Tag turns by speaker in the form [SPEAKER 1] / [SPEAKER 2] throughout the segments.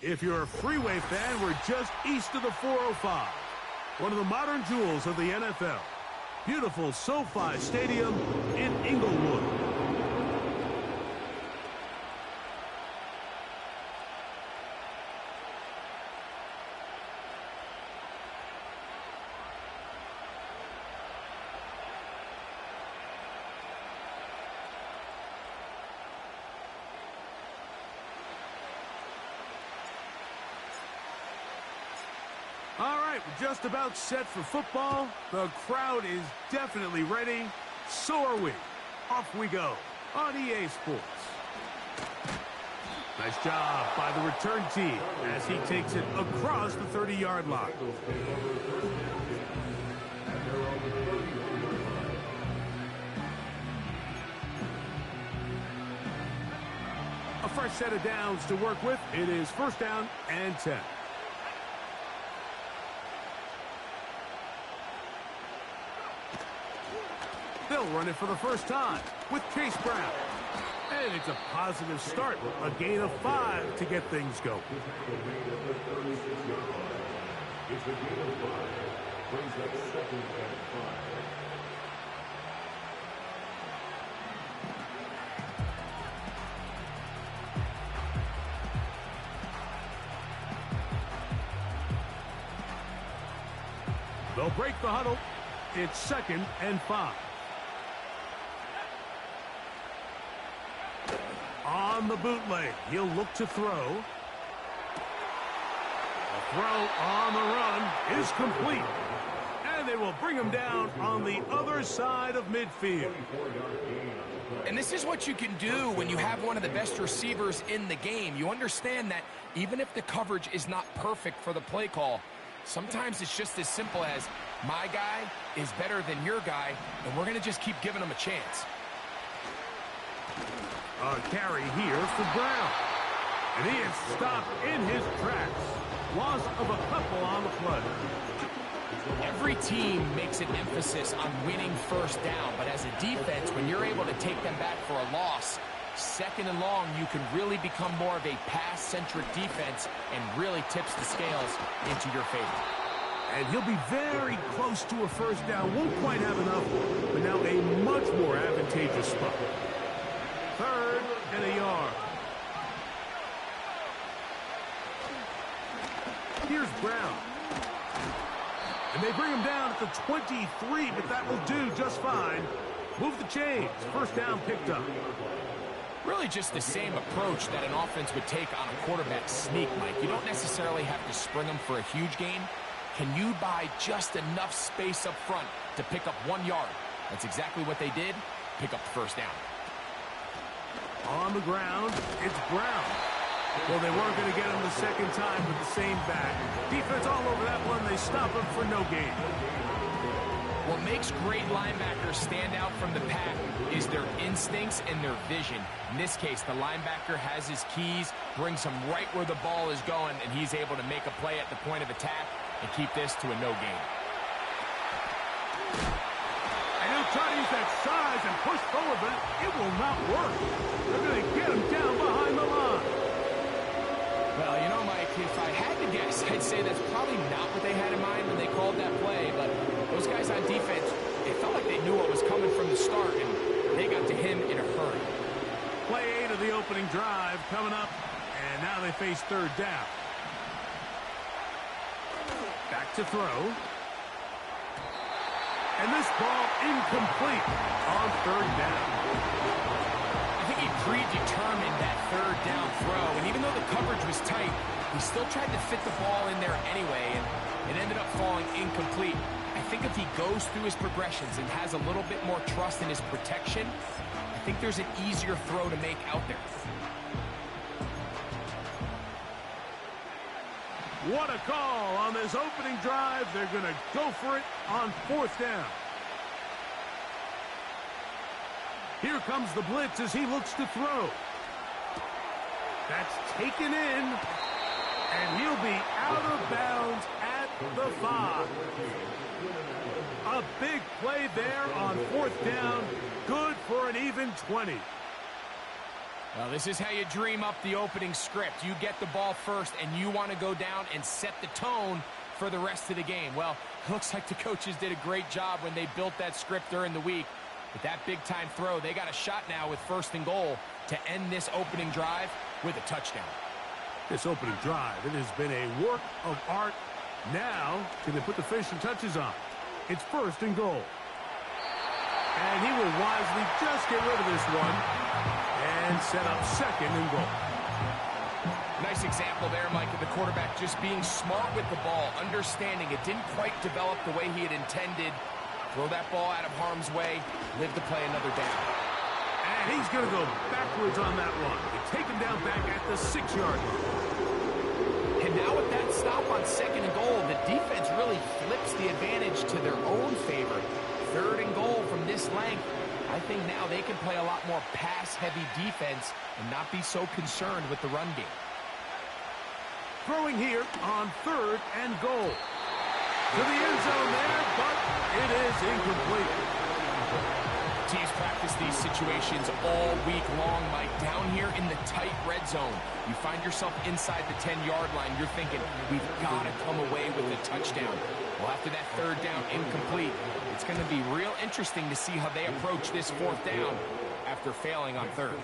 [SPEAKER 1] If you're a freeway fan, we're just east of the 405. One of the modern jewels of the NFL. Beautiful SoFi Stadium in Inglewood. All right, we're just about set for football. The crowd is definitely ready. So are we. Off we go on EA Sports. Nice job by the return team as he takes it across the 30-yard line. A fresh set of downs to work with. It is first down and 10. They'll run it for the first time with Chase Brown. And it's a positive start. A gain of 5 to get things going. It's a gain of 5. Brings up second and 5. They'll break the huddle. It's second and 5. On the bootleg, he'll look to throw. The throw on the run is complete. And they will bring him down on the other side of midfield.
[SPEAKER 2] And this is what you can do when you have one of the best receivers in the game. You understand that even if the coverage is not perfect for the play call, sometimes it's just as simple as my guy is better than your guy, and we're going to just keep giving him a chance.
[SPEAKER 1] A carry here for Brown. And he is stopped in his tracks. Loss of a couple on the play.
[SPEAKER 2] Every team makes an emphasis on winning first down, but as a defense, when you're able to take them back for a loss, second and long, you can really become more of a pass-centric defense and really tips the scales into your favor.
[SPEAKER 1] And he'll be very close to a first down. Won't quite have enough, but now a much more advantageous spot. Third and a yard. Here's Brown. And they bring him down at the 23, but that will do just fine. Move the chains. First down picked up.
[SPEAKER 2] Really just the same approach that an offense would take on a quarterback sneak, Mike. You don't necessarily have to spring them for a huge gain. Can you buy just enough space up front to pick up 1 yard? That's exactly what they did. Pick up the first down.
[SPEAKER 1] On the ground, it's Brown. Well, they weren't going to get him the second time with the same back. Defense all over that one. They stop him for no gain.
[SPEAKER 2] What makes great linebackers stand out from the pack is their instincts and their vision. In this case, the linebacker has his keys, brings him right where the ball is going, and he's able to make a play at the point of attack and keep this to a no gain.
[SPEAKER 1] And he'll try to use that size and push forward, but it will not work. They're going to get him down behind the line.
[SPEAKER 2] Well, you know, Mike, if I had to guess, I'd say that's probably not what they had in mind when they called that play, but those guys on defense, it felt like they knew what was coming from the start, and they got to him in a hurry.
[SPEAKER 1] Play 8 of the opening drive coming up, and now they face third down. Back to throw. And this ball incomplete on third down.
[SPEAKER 2] I think he predetermined that third down throw, and even though the coverage was tight, he still tried to fit the ball in there anyway, and it ended up falling incomplete. I think if he goes through his progressions and has a little bit more trust in his protection, I think there's an easier throw to make out there.
[SPEAKER 1] What a call on this opening drive. They're going to go for it on fourth down. Here comes the blitz as he looks to throw. That's taken in, and he'll be out of bounds at the 5. A big play there on fourth down. Good for an even 20.
[SPEAKER 2] Well, this is how you dream up the opening script. You get the ball first, and you want to go down and set the tone for the rest of the game. Well, it looks like the coaches did a great job when they built that script during the week. With that big-time throw, they got a shot now with 1st and goal to end this opening drive with a touchdown.
[SPEAKER 1] This opening drive, it has been a work of art. Now, can they put the finishing touches on? It's 1st and goal. And he will wisely just get rid of this one and set up 2nd and goal.
[SPEAKER 2] Nice example there, Mike, of the quarterback just being smart with the ball, understanding it didn't quite develop the way he had intended. Throw that ball out of harm's way, live to play another down.
[SPEAKER 1] And he's going to go backwards on that one. They take him down back at the 6-yard line.
[SPEAKER 2] And now with that stop on 2nd and goal, the defense really flips the advantage to their own favor. 3rd and goal from this length. I think now they can play a lot more pass-heavy defense and not be so concerned with the run game.
[SPEAKER 1] Throwing here on 3rd and goal. To the end zone there, but it is incomplete.
[SPEAKER 2] Teams practice these situations all week long, Mike. Down here in the tight red zone, you find yourself inside the 10-yard line. You're thinking, we've got to come away with a touchdown. Well, after that 3rd down incomplete, it's going to be real interesting to see how they approach this 4th down after failing on 3rd.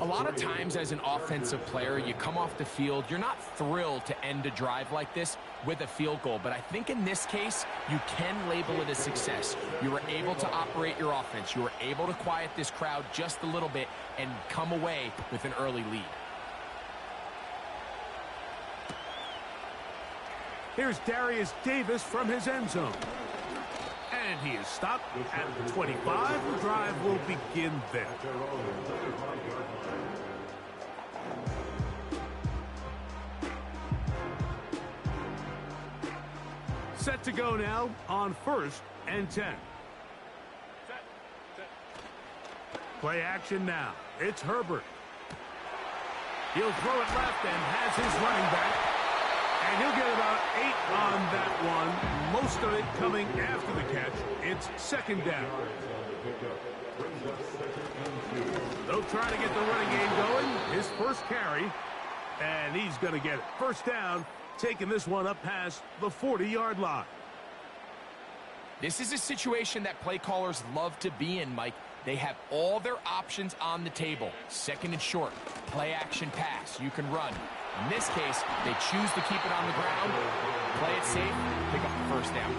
[SPEAKER 2] A lot of times as an offensive player, you come off the field, you're not thrilled to end a drive like this with a field goal. But I think in this case, you can label it a success. You were able to operate your offense. You were able to quiet this crowd just a little bit and come away with an early lead.
[SPEAKER 1] Here's Darius Davis from his end zone. And he is stopped at the 25. The drive will begin there. Set to go now on 1st and 10. Play action now. It's Herbert. He'll throw it left and has his running back. And he'll get about 8 on that one. Most of it coming after the catch. It's 2nd down. They'll try to get the running game going. His first carry. And he's going to get it. 1st down, taking this one up past the 40-yard line.
[SPEAKER 2] This is a situation that play callers love to be in, Mike. They have all their options on the table. 2nd and short, play action pass. You can run. In this case, they choose to keep it on the ground, play it safe, pick up the 1st down.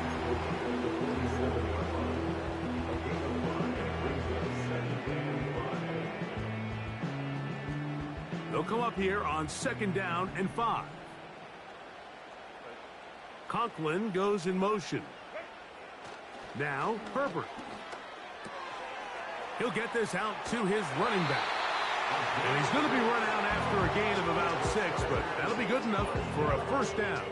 [SPEAKER 1] They'll come up here on 2nd down and 5. Conklin goes in motion. Now, Herbert. He'll get this out to his running back. And he's going to be run out after a gain of about 6, but that'll be good enough for a 1st down.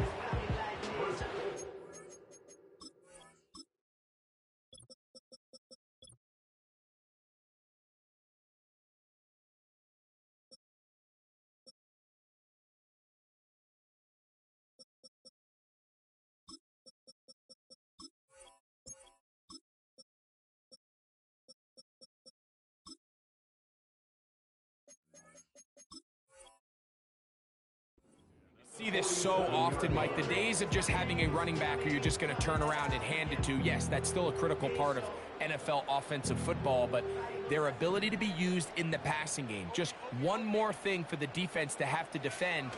[SPEAKER 2] See this so often, Mike. The days of just having a running back who you're just going to turn around and hand it to, yes, that's still a critical part of NFL offensive football, but their ability to be used in the passing game, just one more thing for the defense to have to defend,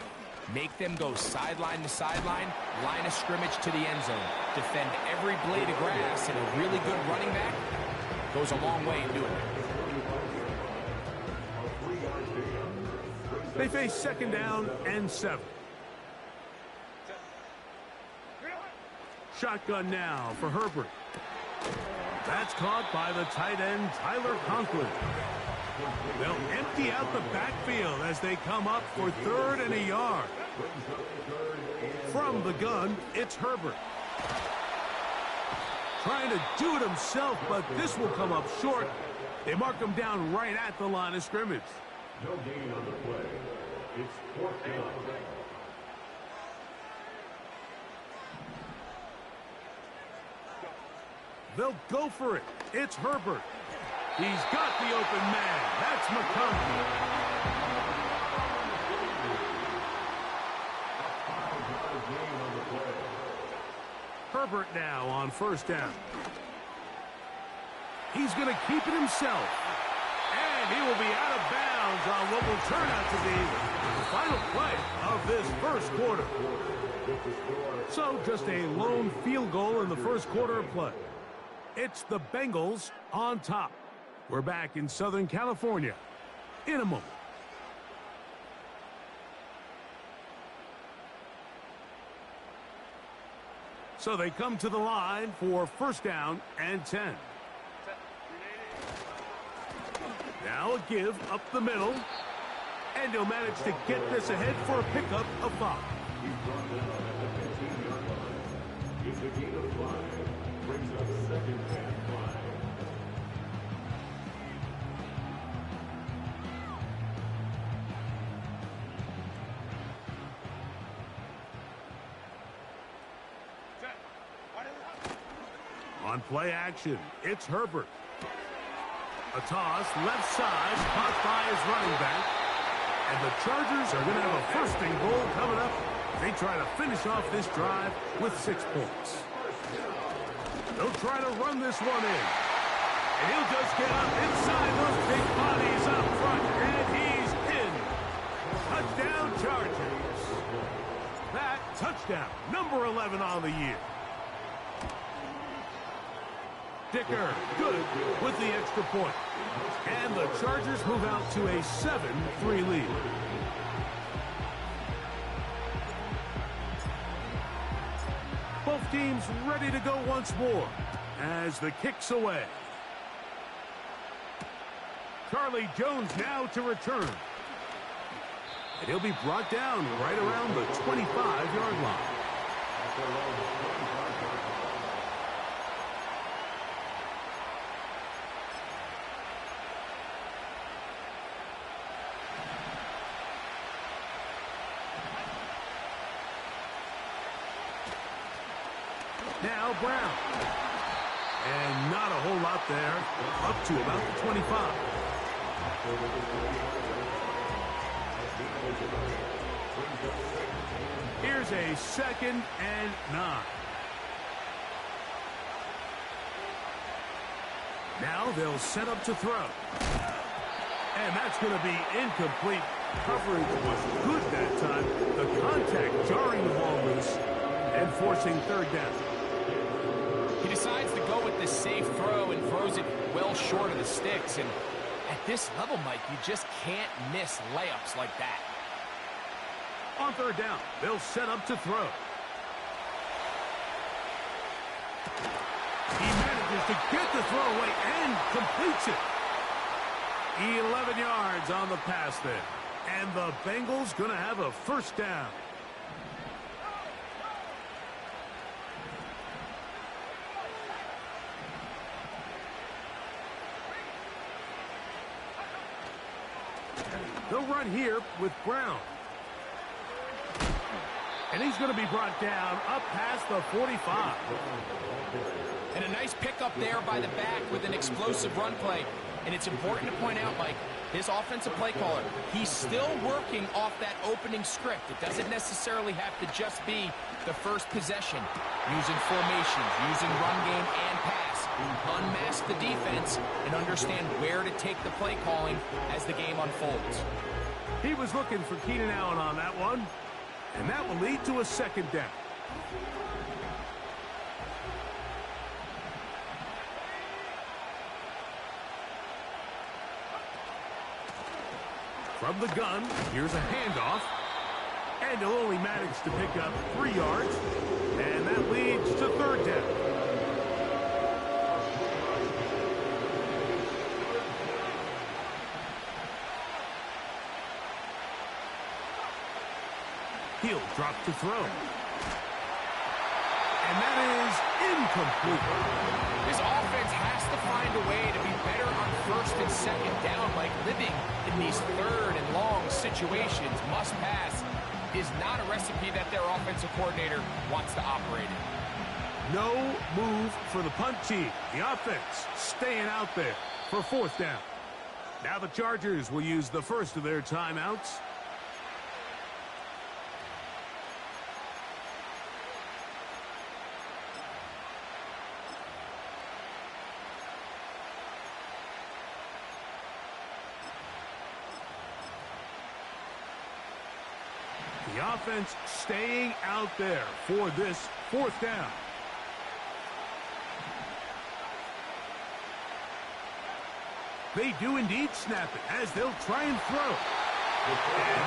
[SPEAKER 2] make them go sideline to sideline, line of scrimmage to the end zone, defend every blade of grass, and a really good running back goes a long way in doing it.
[SPEAKER 1] They face 2nd down and 7. Shotgun now for Herbert. That's caught by the tight end, Tyler Conklin. They'll empty out the backfield as they come up for 3rd and a yard. From the gun, it's Herbert. Trying to do it himself, but this will come up short. They mark him down right at the line of scrimmage.
[SPEAKER 3] No gain on the play. It's 4th down.
[SPEAKER 1] They'll go for it. It's Herbert. He's got the open man. That's McConkey. Herbert now on first down. He's going to keep it himself. And he will be out of bounds on what will turn out to be the final play of this first quarter. So just a lone field goal in the first quarter of play. It's the Bengals on top. We're back in Southern California in a moment. So they come to the line for first down and 10. Now a give up the middle. And he'll manage to get this ahead for a pickup of 5.
[SPEAKER 3] Gives a gain of 5. Brings up second and 5.
[SPEAKER 1] On play action, it's Herbert. A toss, left side, caught by his running back. And the Chargers are going to have a first and goal coming up. They try to finish off this drive with 6 points. They'll try to run this one in. And he'll just get up inside those big bodies up front. And he's in. Touchdown, Chargers. That touchdown, number 11 on the year. Dicker, good with the extra point. And the Chargers move out to a 7-3 lead. Both teams ready to go once more as the kick's away. Charlie Jones now to return. And he'll be brought down right around the 25-yard line. Now Brown. And not a whole lot there. Up to about the 25. Here's a 2nd and 9. Now they'll set up to throw. And that's going to be incomplete. Coverage was good that time. The contact jarring the ball loose and forcing 3rd down.
[SPEAKER 2] He decides to go with this safe throw and throws it well short of the sticks. And at this level, Mike, you just can't miss layups like that.
[SPEAKER 1] On 3rd down, they'll set up to throw. He manages to get the throw away and completes it. 11 yards on the pass there. And the Bengals going to have a first down. They'll run here with Brown. And he's going to be brought down up past the 45.
[SPEAKER 2] And a nice pickup there by the back with an explosive run play. And it's important to point out, Mike, this offensive play caller, he's still working off that opening script. It doesn't necessarily have to just be the first possession. Using formations, using run game and pass. Unmask the defense and understand where to take the play calling as the game unfolds.
[SPEAKER 1] He was looking for Keenan Allen on that one. And that will lead to a 2nd down. From the gun, here's a handoff. And he'll only manage to pick up 3 yards. And that leads to 3rd down. He'll drop to throw. And that is incomplete.
[SPEAKER 2] This offense has to find a way to be better on 1st and 2nd down, like living in these 3rd and long situations. Must pass is not a recipe that their offensive coordinator wants to operate in.
[SPEAKER 1] No move for the punt team. The offense staying out there. for 4th down. Now the Chargers will use the first of their timeouts. The offense staying out there for this 4th down. They do indeed snap it as they'll try and throw. And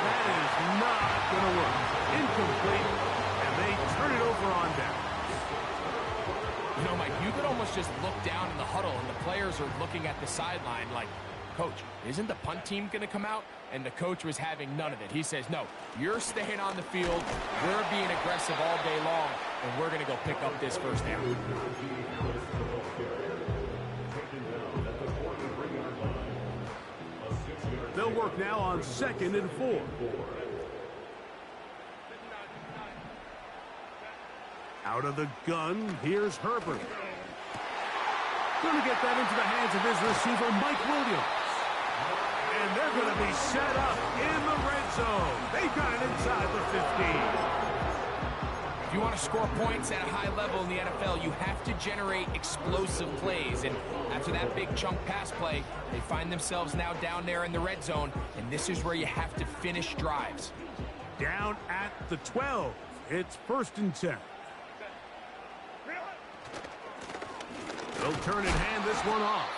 [SPEAKER 1] that is not going to work. Incomplete. And they turn it over on down.
[SPEAKER 2] You know, Mike, you could almost just look down in the huddle and the players are looking at the sideline like, Coach, isn't the punt team going to come out? And the coach was having none of it. He says, no, you're staying on the field. We're being aggressive all day long, and we're going to go pick up this 1st down.
[SPEAKER 1] They'll work now on 2nd and 4. Out of the gun, here's Herbert. Going to get that into the hands of his receiver, Mike Williams. And they're going to be set up in the red zone. They've got it inside the 15.
[SPEAKER 2] If you want to score points at a high level in the NFL, you have to generate explosive plays. And after that big chunk pass play, they find themselves now down there in the red zone. And this is where you have to finish drives.
[SPEAKER 1] Down at the 12. It's 1st and 10. They'll turn and hand this one off.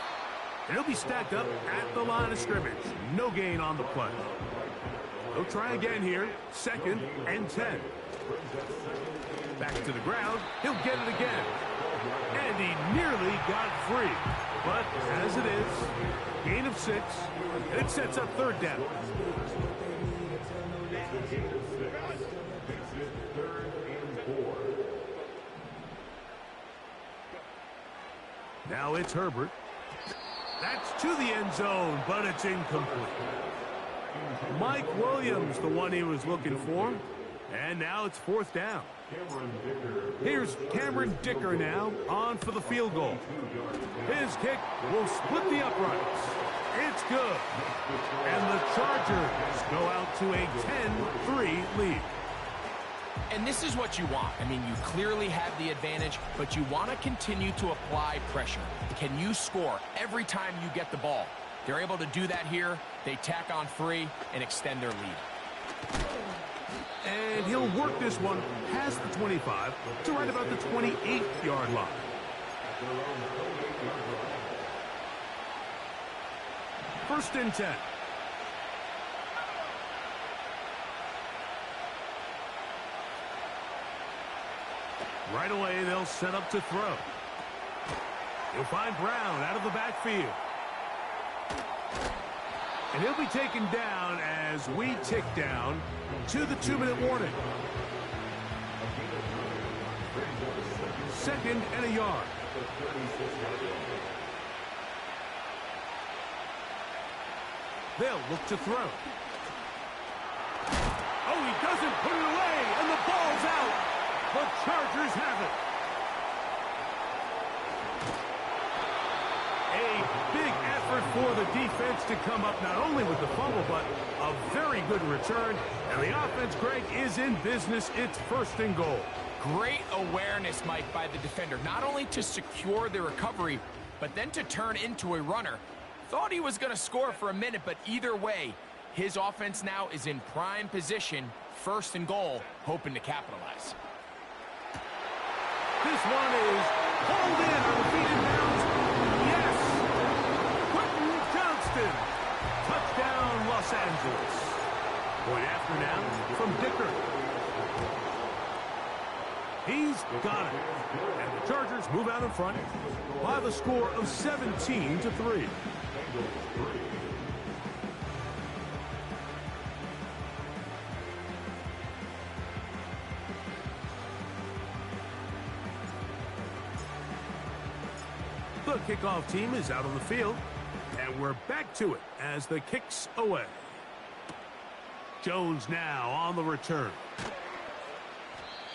[SPEAKER 1] And he'll be stacked up at the line of scrimmage. No gain on the play. They'll try again here. 2nd and 10. Back to the ground. He'll get it again. And he nearly got free. But as it is, gain of 6. And it sets up 3rd down. Now it's Herbert. That's to the end zone, but it's incomplete. Mike Williams, the one he was looking for. And now it's 4th down. Here's Cameron Dicker now on for the field goal. His kick will split the uprights. It's good. And the Chargers go out to a 10-3 lead.
[SPEAKER 2] And this is what you want. I mean, you clearly have the advantage, but you want to continue to apply pressure. Can you score every time you get the ball? They're able to do that here. They tack on 3 and extend their lead.
[SPEAKER 1] And he'll work this one past the 25 to right about the 28-yard line. First and 10. Right away, they'll set up to throw. He'll find Brown out of the backfield. And he'll be taken down as we tick down to the 2-minute warning. 2nd and a yard. They'll look to throw. Oh, he doesn't put it away, and the ball's out. The Chargers have it. A big effort for the defense to come up not only with the fumble, but a very good return. And the offense, Greg, is in business. It's 1st and goal.
[SPEAKER 2] Great awareness, Mike, by the defender. Not only to secure the recovery, but then to turn into a runner. Thought he was going to score for a minute, but either way, his offense now is in prime position, 1st and goal, hoping to capitalize.
[SPEAKER 1] This one is hauled in on the feet and bounds. Yes! Quentin Johnston. Touchdown, Los Angeles. Point after now from Dicker. He's got it. And the Chargers move out in front by the score of 17-3. The kickoff team is out on the field, and we're back to it as the kick's away. Jones now on the return.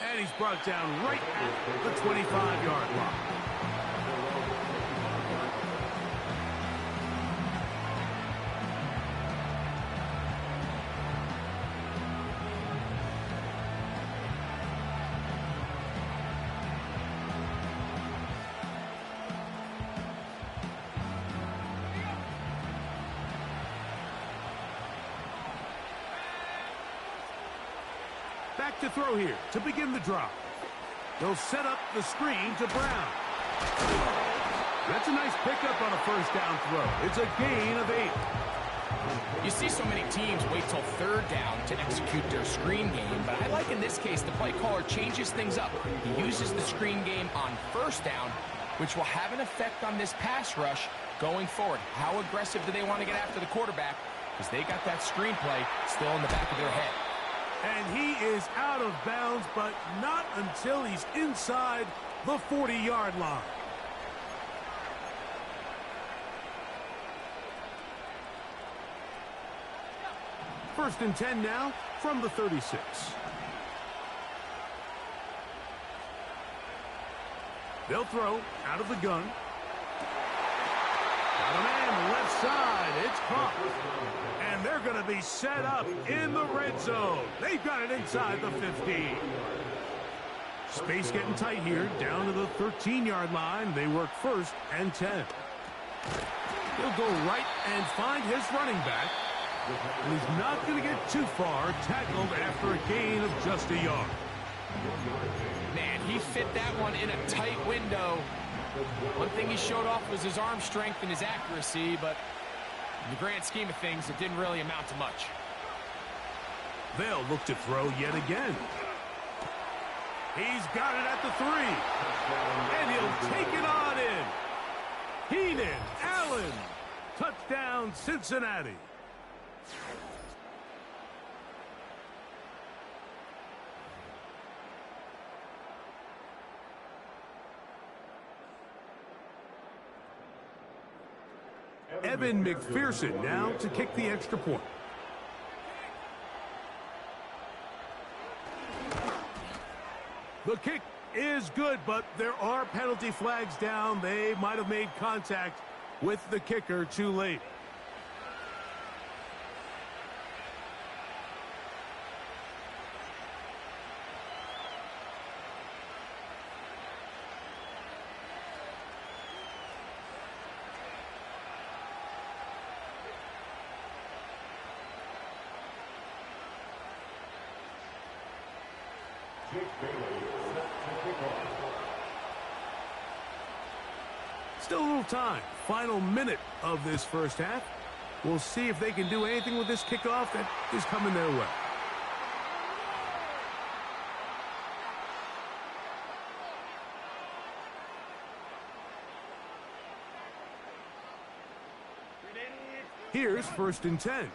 [SPEAKER 1] And he's brought down right at the 25-yard line. back to throw here to begin the drive. They'll set up the screen to Brown. That's a nice pickup on a first down throw. It's a gain of 8.
[SPEAKER 2] You see so many teams wait till third down to execute their screen game, but I like in this case the play caller changes things up. He uses the screen game on first down, which will have an effect on this pass rush going forward. How aggressive do they want to get after the quarterback? Because they got that screen play still in the back of their head.
[SPEAKER 1] And he is out of bounds, but not until he's inside the 40-yard line. First and 10 now from the 36. They'll throw out of the gun. Got a man left side. It's caught. And they're going to be set up in the red zone. They've got it inside the 15. Space getting tight here. Down to the 13-yard line. They work first and 10. He'll go right and find his running back. And he's not going to get too far, tackled after a gain of just a yard.
[SPEAKER 2] Man, he fit that one in a tight window. One thing he showed off was his arm strength and his accuracy, but in the grand scheme of things, it didn't really amount to much.
[SPEAKER 1] They'll look to throw yet again. He's got it at the 3. And he'll take it on in. Heenan, Allen, touchdown Cincinnati. Evan McPherson now to kick the extra point. The kick is good, but there are penalty flags down. They might have made contact with the kicker too late. Still a little time. Final minute of this first half. We'll see if they can do anything with this kickoff that is coming their way. Here's first and 10.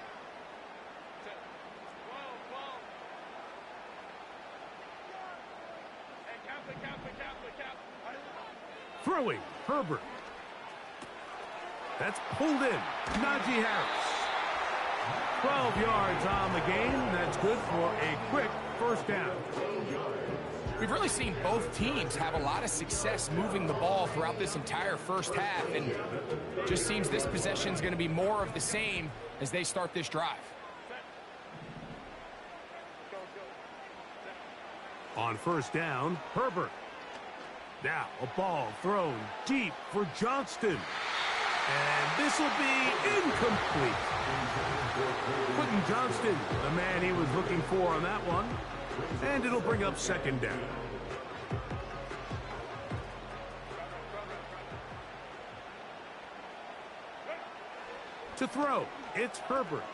[SPEAKER 1] Throwing, Herbert. That's pulled in. Najee Harris. 12 yards on the game. That's good for a quick first down.
[SPEAKER 2] We've really seen both teams have a lot of success moving the ball throughout this entire first half, and just seems this possession is going to be more of the same as they start this drive.
[SPEAKER 1] On first down, Herbert. Now a ball thrown deep for Johnston. And this will be incomplete. Quentin Johnston, the man he was looking for on that one. And it'll bring up second down. To throw, it's Herbert.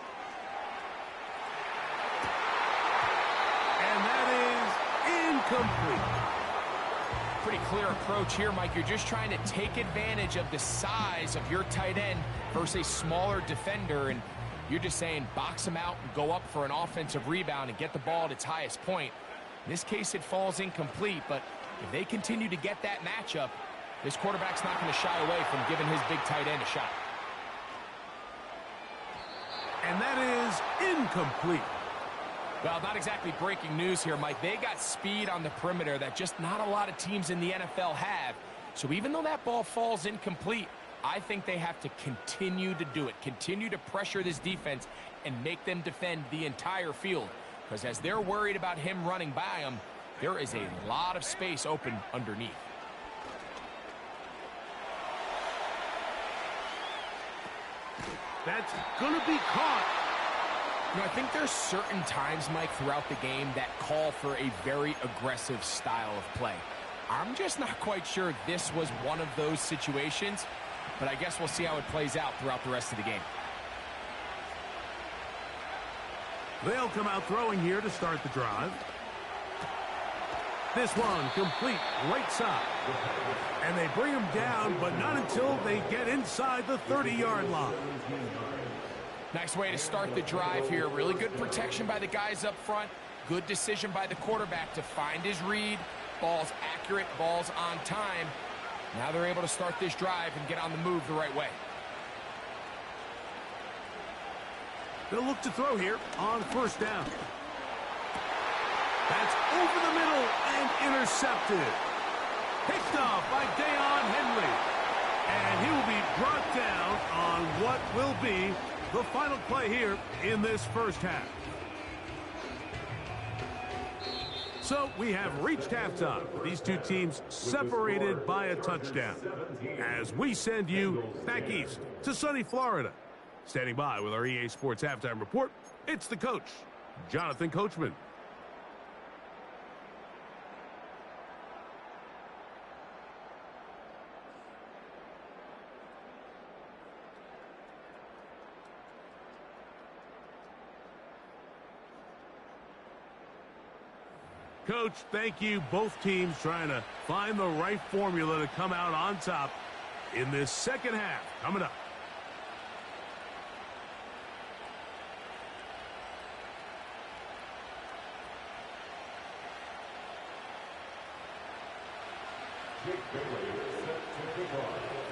[SPEAKER 1] And that is incomplete.
[SPEAKER 2] Pretty clear approach here, Mike. You're just trying to take advantage of the size of your tight end versus a smaller defender, and you're just saying box him out and go up for an offensive rebound and get the ball at its highest point. In this case, it falls incomplete, but if they continue to get that matchup, this quarterback's not going to shy away from giving his big tight end a shot.
[SPEAKER 1] And that is incomplete.
[SPEAKER 2] Well, not exactly breaking news here, Mike. They got speed on the perimeter that just not a lot of teams in the NFL have. So even though that ball falls incomplete, I think they have to continue to do it, continue to pressure this defense and make them defend the entire field. Because as they're worried about him running by them, there is a lot of space open underneath.
[SPEAKER 1] That's going to be caught.
[SPEAKER 2] I think there's certain times, Mike, throughout the game that call for a very aggressive style of play. I'm just not quite sure this was one of those situations, but I guess we'll see how it plays out throughout the rest of the game.
[SPEAKER 1] They'll come out throwing here to start the drive. This one complete right side. And they bring him down, but not until they get inside the 30-yard line.
[SPEAKER 2] Nice way to start the drive here. Really good protection by the guys up front. Good decision by the quarterback to find his read. Ball's accurate, ball's on time. Now they're able to start this drive and get on the move the right way.
[SPEAKER 1] They'll look to throw here on first down. That's over the middle and intercepted. Picked off by Deion Henley. And he will be brought down on what will be the final play here in this first half. So we have reached halftime. These two teams separated by a touchdown. As we send you back east to sunny Florida. Standing by with our EA Sports Halftime Report, it's the coach, Jonathan Coachman. Coach, thank you. Both teams trying to find the right formula to come out on top in this second half. Coming up.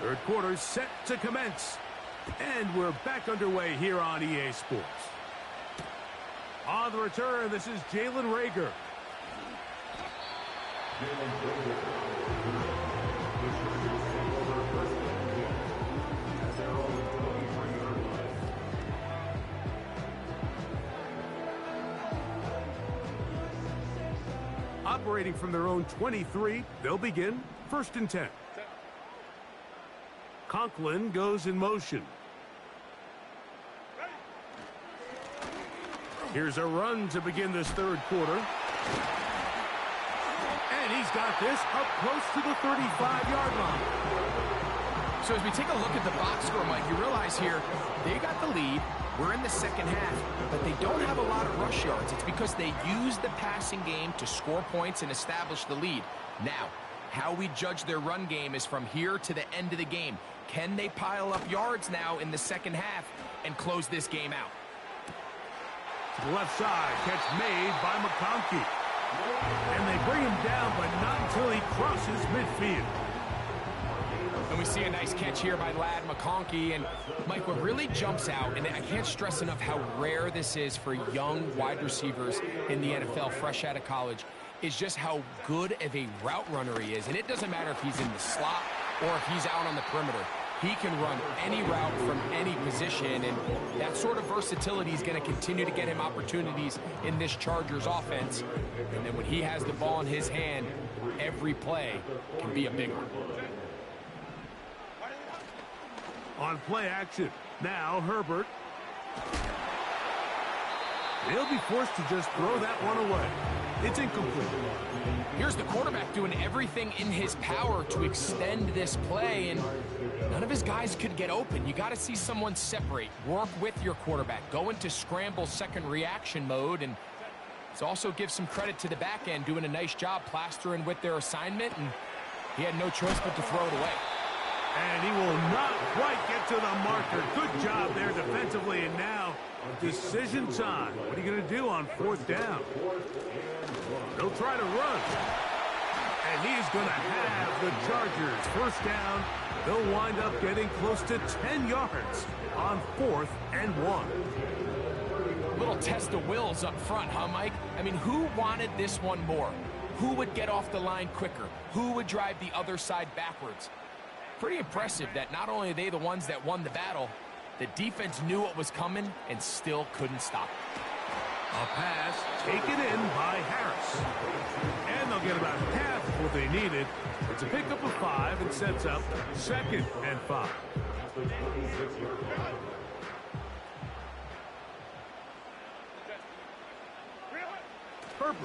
[SPEAKER 1] Third quarter set to commence. And we're back underway here on EA Sports. On the return, this is Jalen Reagor. Operating from their own 23, they'll begin first and 10. Conklin goes in motion. Here's a run to begin this third quarter. And he's got this up close to the 35-yard line.
[SPEAKER 2] So as we take a look at the box score, Mike, you realize here they got the lead. We're in the second half, but they don't have a lot of rush yards. It's because they use the passing game to score points and establish the lead. Now, how we judge their run game is from here to the end of the game. Can they pile up yards now in the second half and close this game out?
[SPEAKER 1] To the left side, catch made by McConkey. And they bring him down, but not until he crosses midfield.
[SPEAKER 2] And we see a nice catch here by Lad McConkey. And, Mike, what really jumps out, and I can't stress enough how rare this is for young wide receivers in the NFL fresh out of college, is just how good of a route runner he is. And it doesn't matter if he's in the slot or if he's out on the perimeter. He can run any route from any position, and that sort of versatility is going to continue to get him opportunities in this Chargers offense. And then when he has the ball in his hand, every play can be a big one.
[SPEAKER 1] On play action, now Herbert. He'll be forced to just throw that one away. It's incomplete.
[SPEAKER 2] Here's the quarterback doing everything in his power to extend this play, and none of his guys could get open. You got to see someone separate, work with your quarterback, go into scramble second reaction mode, and it also gives some credit to the back end doing a nice job plastering with their assignment, and he had no choice but to throw it away.
[SPEAKER 1] And he will not quite get to the marker. Good job there defensively, and now decision time. What are you going to do on fourth down? They'll try to run. And he's going to have the Chargers first down. They'll wind up getting close to 10 yards on 4th and 1.
[SPEAKER 2] Little test of wills up front, huh, Mike? I mean, who wanted this one more? Who would get off the line quicker? Who would drive the other side backwards? Pretty impressive that not only are they the ones that won the battle, the defense knew what was coming and still couldn't stop it.
[SPEAKER 1] A pass taken in by Harris. And they'll get about half of what they needed. It's a pickup of 5 and sets up 2nd and 5. Herbert.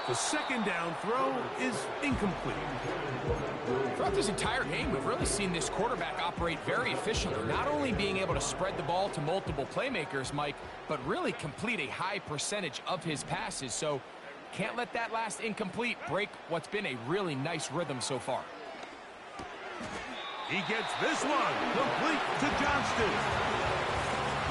[SPEAKER 1] The second down throw is incomplete.
[SPEAKER 2] Throughout this entire game, we've really seen this quarterback operate very efficiently, not only being able to spread the ball to multiple playmakers, Mike, but really complete a high percentage of his passes. So can't let that last incomplete break what's been a really nice rhythm so far.
[SPEAKER 1] He gets this one complete to Johnston.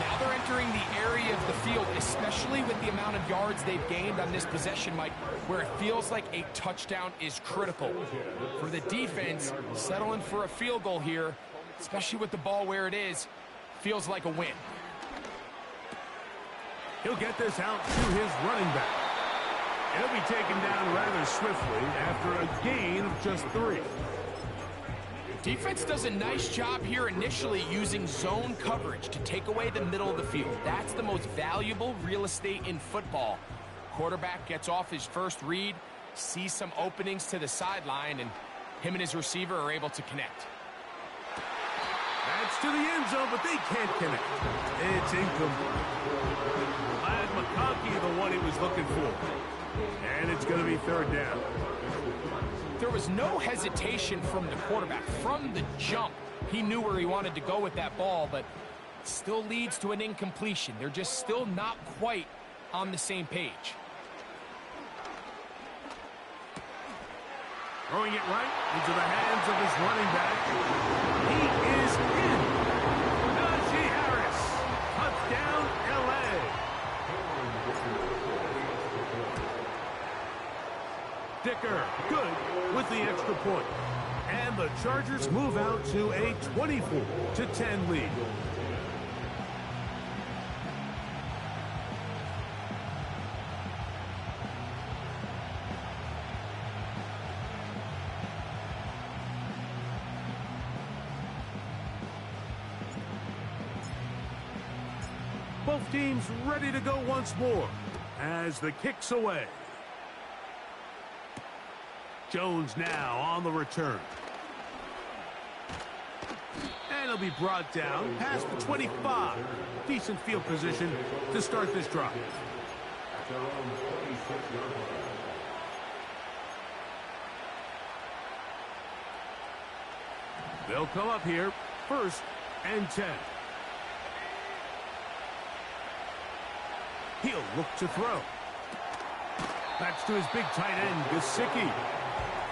[SPEAKER 2] Now they're entering the area of the field, especially with the amount of yards they've gained on this possession, Mike, where it feels like a touchdown is critical. For the defense, settling for a field goal here, especially with the ball where it is, feels like a win.
[SPEAKER 1] He'll get this out to his running back. He'll be taken down rather swiftly after a gain of just 3.
[SPEAKER 2] Defense does a nice job here initially using zone coverage to take away the middle of the field. That's the most valuable real estate in football. Quarterback gets off his first read, sees some openings to the sideline, and him and his receiver are able to connect.
[SPEAKER 1] That's to the end zone, but they can't connect. It's incomplete. Glad McConkey, the one he was looking for. And it's going to be third down.
[SPEAKER 2] There was no hesitation from the quarterback. From the jump, he knew where he wanted to go with that ball, but it still leads to an incompletion. They're just still not quite on the same page.
[SPEAKER 1] Throwing it right into the hands of his running back. He is in. Najee Harris. Touchdown, L.A. Dicker, good with the extra point. And the Chargers move out to a 24-10 lead. Both teams ready to go once more as the kick's away. Jones now on the return. And he'll be brought down past the 25. Decent field position to start this drive. They'll come up here, 1st and 10. He'll look to throw. That's to his big tight end, Gesicki.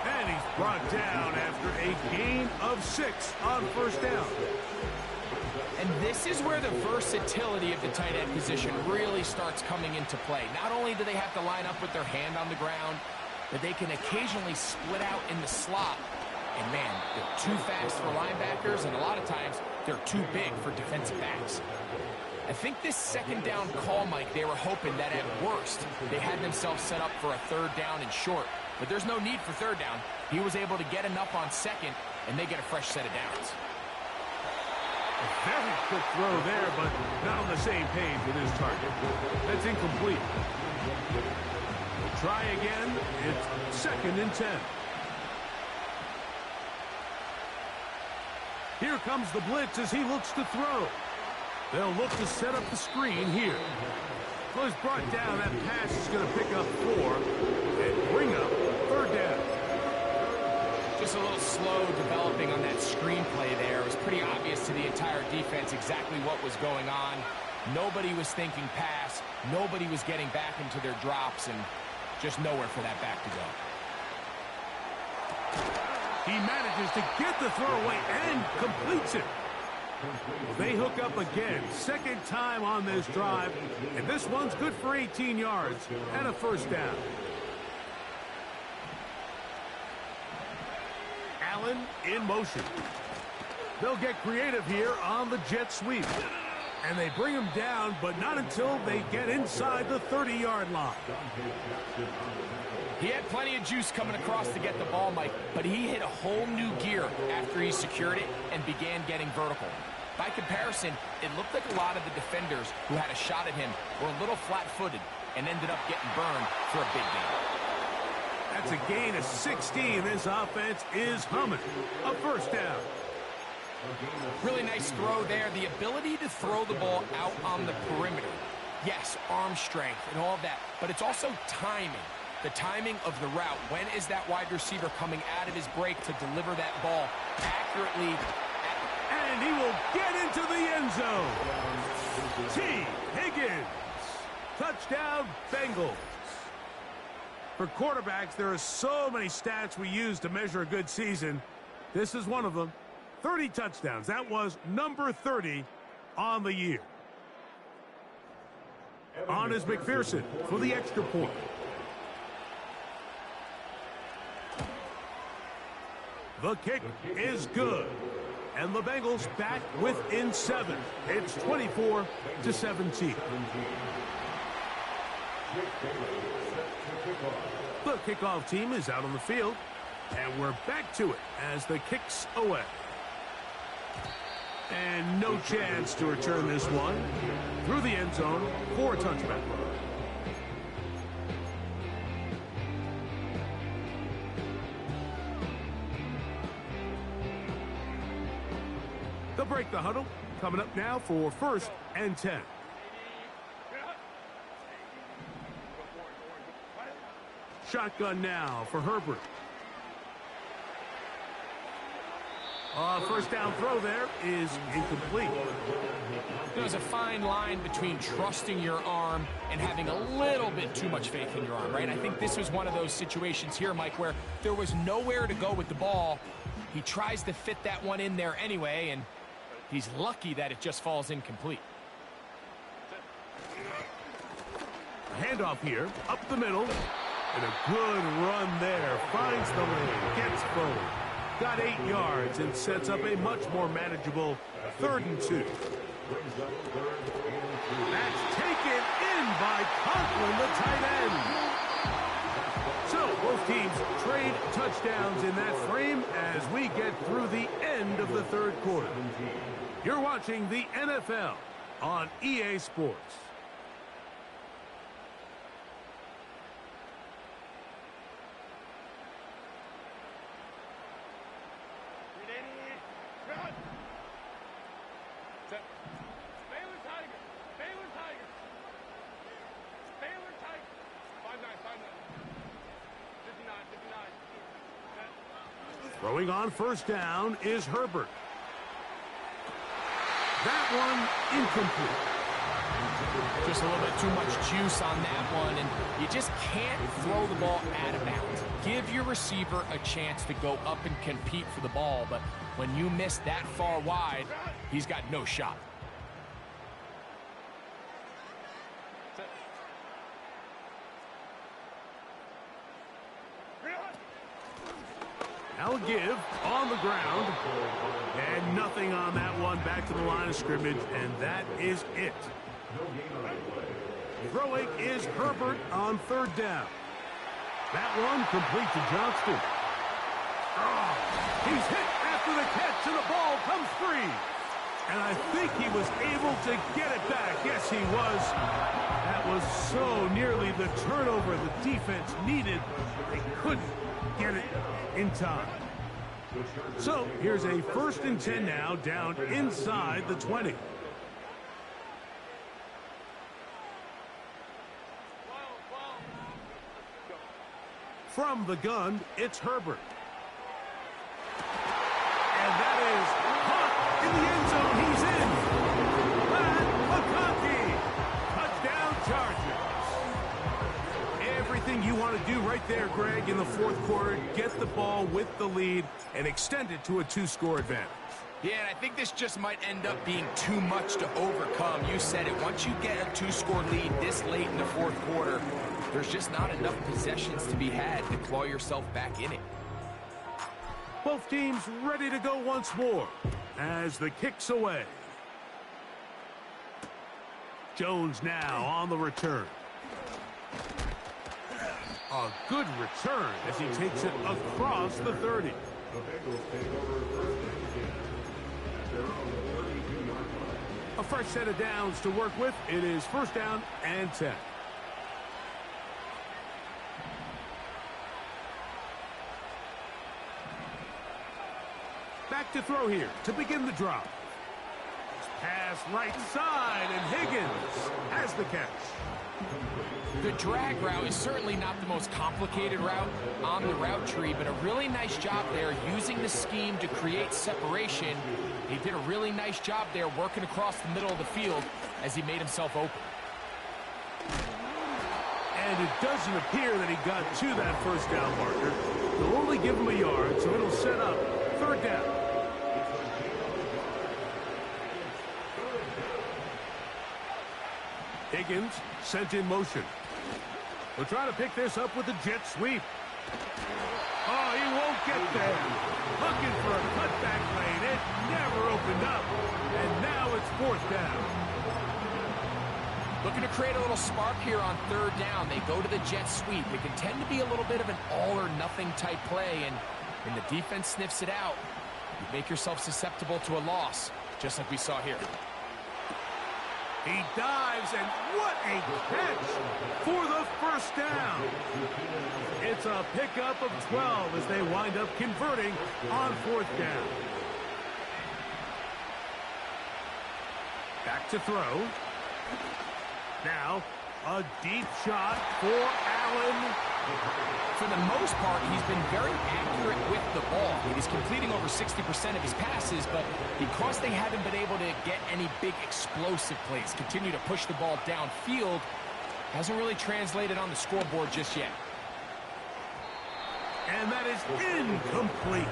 [SPEAKER 1] And he's brought down after a gain of 6 on 1st down.
[SPEAKER 2] And this is where the versatility of the tight end position really starts coming into play. Not only do they have to line up with their hand on the ground, but they can occasionally split out in the slot. And man, they're too fast for linebackers, and a lot of times they're too big for defensive backs. I think this 2nd down call, Mike, they were hoping that at worst they had themselves set up for a 3rd down and short. But there's no need for 3rd down. He was able to get enough on 2nd, and they get a fresh set of downs.
[SPEAKER 1] A very quick throw there, but not on the same page with his target. That's incomplete. We'll try again. It's 2nd and 10. Here comes the blitz as he looks to throw. They'll look to set up the screen here. Well, he's brought down. That pass is going to pick up 4 and bring up 3rd down.
[SPEAKER 2] Just a little slow developing on that screenplay there. It was pretty obvious to the entire defense exactly what was going on. Nobody was thinking pass. Nobody was getting back into their drops, and just nowhere for that back to go.
[SPEAKER 1] He manages to get the throw away and completes it. Well, they hook up again. 2nd time on this drive, and this one's good for 18 yards and a 1st down. Allen in motion. They'll get creative here on the jet sweep. And they bring him down, but not until they get inside the 30-yard line.
[SPEAKER 2] He had plenty of juice coming across to get the ball, Mike, but he hit a whole new gear after he secured it and began getting vertical. By comparison, it looked like a lot of the defenders who had a shot at him were a little flat-footed and ended up getting burned for a big gain.
[SPEAKER 1] That's a gain of 16. This offense is humming. A 1st down.
[SPEAKER 2] Really nice throw there. The ability to throw the ball out on the perimeter. Yes, arm strength and all of that, but it's also timing. The timing of the route. When is that wide receiver coming out of his break to deliver that ball accurately?
[SPEAKER 1] And he will get into the end zone. T. Higgins. Touchdown, Bengals. For quarterbacks, there are so many stats we use to measure a good season. This is one of them. 30 touchdowns. That was number 30 on the year. On is McPherson for the extra point. The kick is good. And the Bengals back within 7. It's 24-17. The kickoff team is out on the field. And we're back to it as the kick's away. And no chance to return this one. Through the end zone for a touchback. They'll break the huddle. Coming up now for 1st and 10. Shotgun now for Herbert. First down throw there is incomplete.
[SPEAKER 2] There's a fine line between trusting your arm and having a little bit too much faith in your arm, right? I think this was one of those situations here, Mike, where there was nowhere to go with the ball. He tries to fit that one in there anyway, and he's lucky that it just falls incomplete.
[SPEAKER 1] Handoff here, up the middle, and a good run there. Finds the lane, gets forward. Got 8 yards and sets up a much more manageable 3rd and 2. That's taken in by Conklin, the tight end. So both teams trade touchdowns in that frame as we get through the end of the 3rd quarter. You're watching the NFL on EA Sports. Throwing on first down is Herbert. That one incomplete.
[SPEAKER 2] Just a little bit too much juice on that one, and you just can't throw the ball out of bounds. Give your receiver a chance to go up and compete for the ball, but when you miss that far wide, he's got no shot.
[SPEAKER 1] Now give on the ground. And nothing on that one. Back to the line of scrimmage, and that is it. Throwing is Herbert on 3rd down. That one complete to Johnston. Oh, he's hit after the catch, and the ball comes free. And I think he was able to get it back. Yes, he was. That was so nearly the turnover the defense needed. They couldn't get it in time. So here's a 1st and 10 now, down inside the 20. From the gun, it's Herbert. And that is caught in the end zone. He's in. Touchdown Chargers. Everything you want to do right there, Greg, in the 4th quarter. Get the ball with the lead and extend it to a 2-score advantage.
[SPEAKER 2] Yeah, and I think this just might end up being too much to overcome. You said it. Once you get a 2-score lead this late in the 4th quarter, there's just not enough possessions to be had to claw yourself back in it.
[SPEAKER 1] Both teams ready to go once more as the kick's away. Jones now on the return. A good return as he takes it across the 30. A fresh set of downs to work with. It is 1st down and 10. Back to throw here to begin the drive. Pass right side, and Higgins has the catch.
[SPEAKER 2] The drag route is certainly not the most complicated route on the route tree, but a really nice job there using the scheme to create separation. He did a really nice job there working across the middle of the field as he made himself open.
[SPEAKER 1] And it doesn't appear that he got to that first down marker. They'll only give him a yard, so it'll set up third down. Higgins sent in motion. We'll try to pick this up with the jet sweep. Oh, he won't get there. Looking for a cutback lane. It never opened up. And now it's fourth down.
[SPEAKER 2] Looking to create a little spark here on third down. They go to the jet sweep. It can tend to be a little bit of an all-or-nothing type play, and when the defense sniffs it out, you make yourself susceptible to a loss, just like we saw here.
[SPEAKER 1] He dives, and what a catch for the first down. It's a pickup of 12 as they wind up converting on fourth down. Back to throw. Now, a deep shot for Allen.
[SPEAKER 2] For the most part, he's been very accurate with the ball. He's completing over 60% of his passes, but because they haven't been able to get any big explosive plays, continue to push the ball downfield, hasn't really translated on the scoreboard just yet.
[SPEAKER 1] And that is incomplete.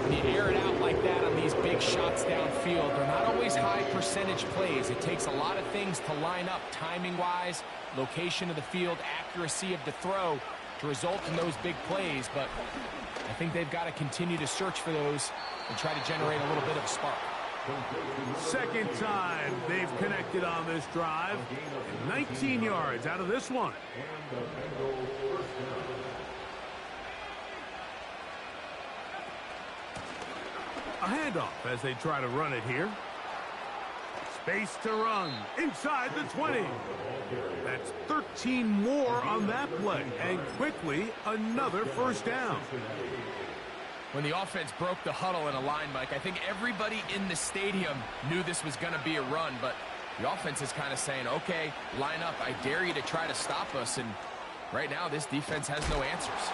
[SPEAKER 2] When you air it out like that on these big shots downfield, they're not always high percentage plays. It takes a lot of things to line up timing-wise, location of the field, accuracy of the throw to result in those big plays, but I think they've got to continue to search for those and try to generate a little bit of a spark.
[SPEAKER 1] Second time they've connected on this drive. 19 yards out of this one. A handoff as they try to run it here. Space to run inside the 20. That's 13 more on that play, and quickly another first down.
[SPEAKER 2] When the offense broke the huddle in a line, Mike, I think everybody in the stadium knew this was going to be a run, but the offense is kind of saying, okay, line up, I dare you to try to stop us, and right now this defense has no answers.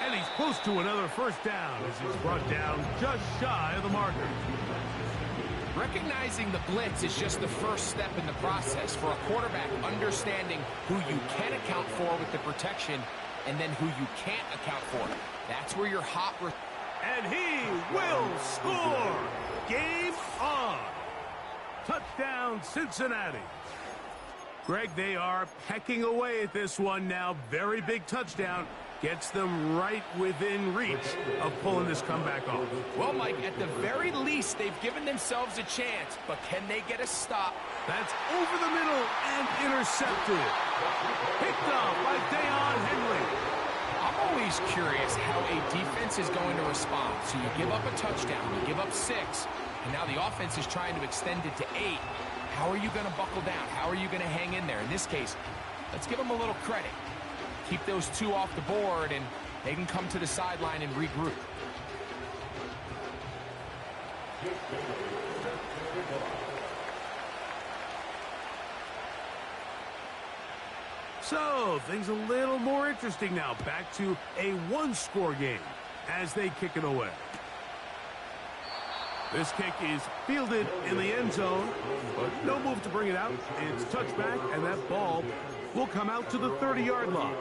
[SPEAKER 1] And he's close to another first down as he's brought down just shy of the marker.
[SPEAKER 2] Recognizing the blitz is just the first step in the process for a quarterback, understanding who you can account for with the protection and then who you can't account for. That's where you're hot.
[SPEAKER 1] And he will score. Game on. Touchdown, Cincinnati. Greg, they are pecking away at this one now. Very big touchdown. Gets them right within reach of pulling this comeback off.
[SPEAKER 2] Well, Mike, at the very least, they've given themselves a chance, but can they get a stop?
[SPEAKER 1] That's over the middle and intercepted. Picked off by Deion Henry.
[SPEAKER 2] I'm always curious how a defense is going to respond. So you give up a touchdown, you give up 6, and now the offense is trying to extend it to 8. How are you going to buckle down? How are you going to hang in there? In this case, let's give them a little credit. Keep those 2 off the board, and they can come to the sideline and regroup.
[SPEAKER 1] So, things a little more interesting now. Back to a one-score game as they kick it away. This kick is fielded in the end zone, but no move to bring it out. It's touchback, and that ball will come out to the 30-yard line.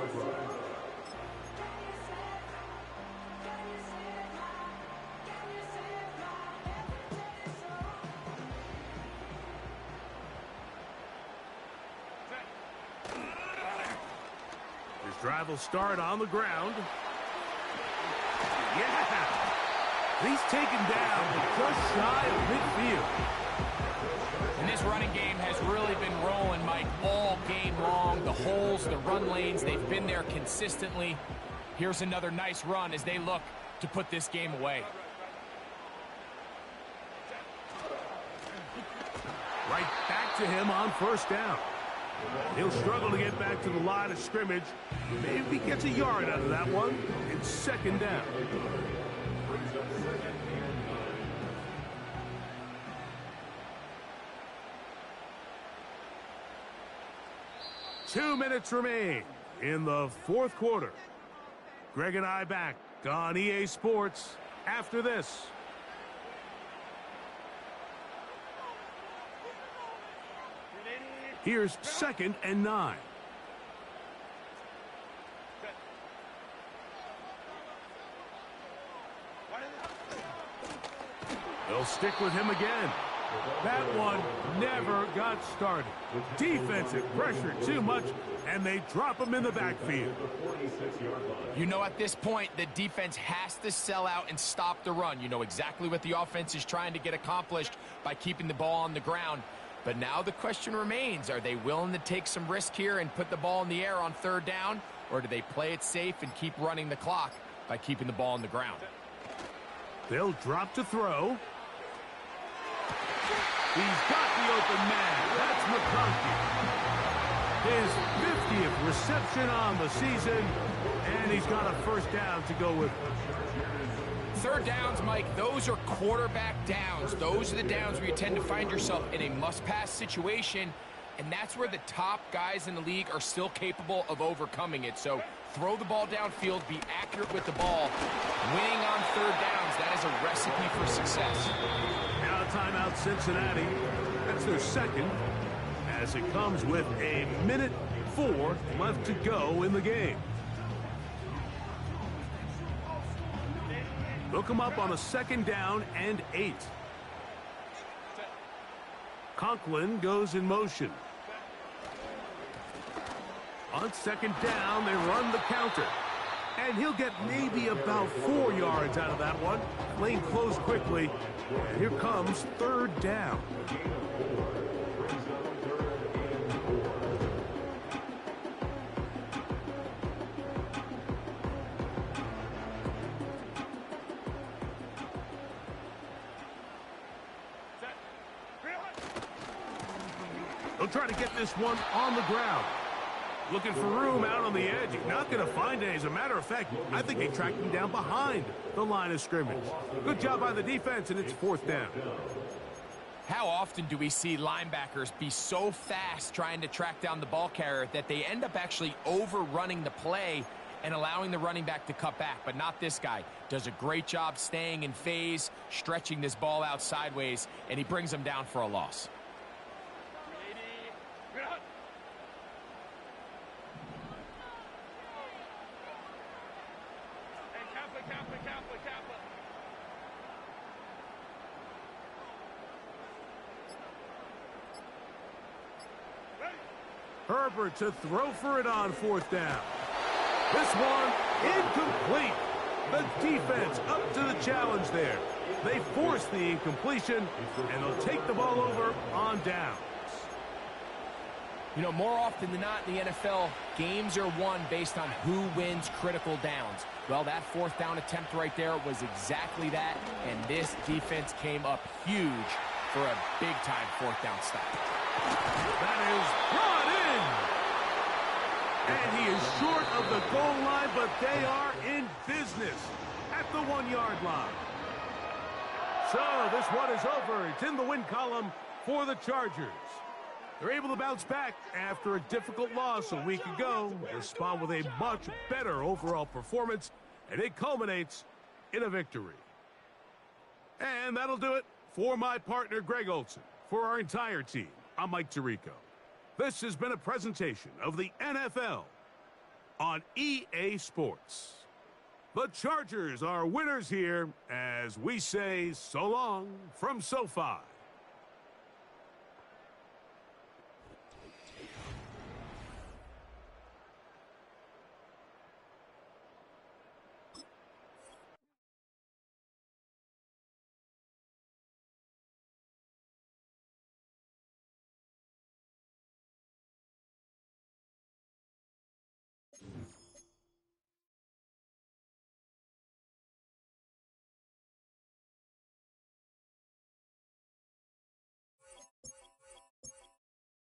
[SPEAKER 1] This drive will start on the ground. Yeah! He's taken down just shy of midfield.
[SPEAKER 2] And this running game has really been rolling, Mike, all game long. The holes, the run lanes, they've been there consistently. Here's another nice run as they look to put this game away.
[SPEAKER 1] Right back to him on first down. He'll struggle to get back to the line of scrimmage. Maybe he gets a yard out of that one. It's second down.
[SPEAKER 3] brings up 2nd and 9.
[SPEAKER 1] Two minutes remain in the fourth quarter. Greg and I back on EA Sports after this. Here's 2nd and 9. They'll stick with him again. That one never got started. Defensive pressure too much, and they drop him in the backfield.
[SPEAKER 2] You know, at this point, the defense has to sell out and stop the run. You know exactly what the offense is trying to get accomplished by keeping the ball on the ground. But now the question remains, are they willing to take some risk here and put the ball in the air on 3rd down, or do they play it safe and keep running the clock by keeping the ball on the ground?
[SPEAKER 1] They'll drop to throw. He's got the open man. That's McConkey. His 50th reception on the season, and he's got a 1st down to go with.
[SPEAKER 2] 3rd downs, Mike, those are quarterback downs. Those are the downs where you tend to find yourself in a must-pass situation, and that's where the top guys in the league are still capable of overcoming it. So throw the ball downfield, be accurate with the ball. Winning on 3rd downs, that is a recipe for success.
[SPEAKER 1] Now timeout Cincinnati. That's their 2nd, as it comes with a minute 4 left to go in the game. They'll come up on a 2nd down and 8. Conklin goes in motion. On 2nd down, they run the counter. And he'll get maybe about 4 yards out of that one. Lane closed quickly. And here comes 3rd down. They'll try to get this one on the ground. Looking for room out on the edge. He's not going to find it. As a matter of fact, I think they tracked him down behind the line of scrimmage. Good job by the defense, and it's 4th down.
[SPEAKER 2] How often do we see linebackers be so fast trying to track down the ball carrier that they end up actually overrunning the play and allowing the running back to cut back? But not this guy. Does a great job staying in phase, stretching this ball out sideways, and he brings them down for a loss.
[SPEAKER 1] Herbert to throw for it on 4th down. This one incomplete. The defense up to the challenge there. They force the incompletion, and they'll take the ball over on downs.
[SPEAKER 2] You know, more often than not in the NFL, games are won based on who wins critical downs. Well, that 4th down attempt right there was exactly that, and this defense came up huge for a big-time 4th down stop.
[SPEAKER 1] That is brought in. And he is short of the goal line, but they are in business at the 1-yard line. So this one is over. It's in the win column for the Chargers. They're able to bounce back after a difficult loss a week ago. Respond with a much better overall performance, and it culminates in a victory. And that'll do it for my partner, Greg Olson. For our entire team, I'm Mike Tirico. This has been a presentation of the NFL on EA Sports. The Chargers are winners here as we say so long from SoFi.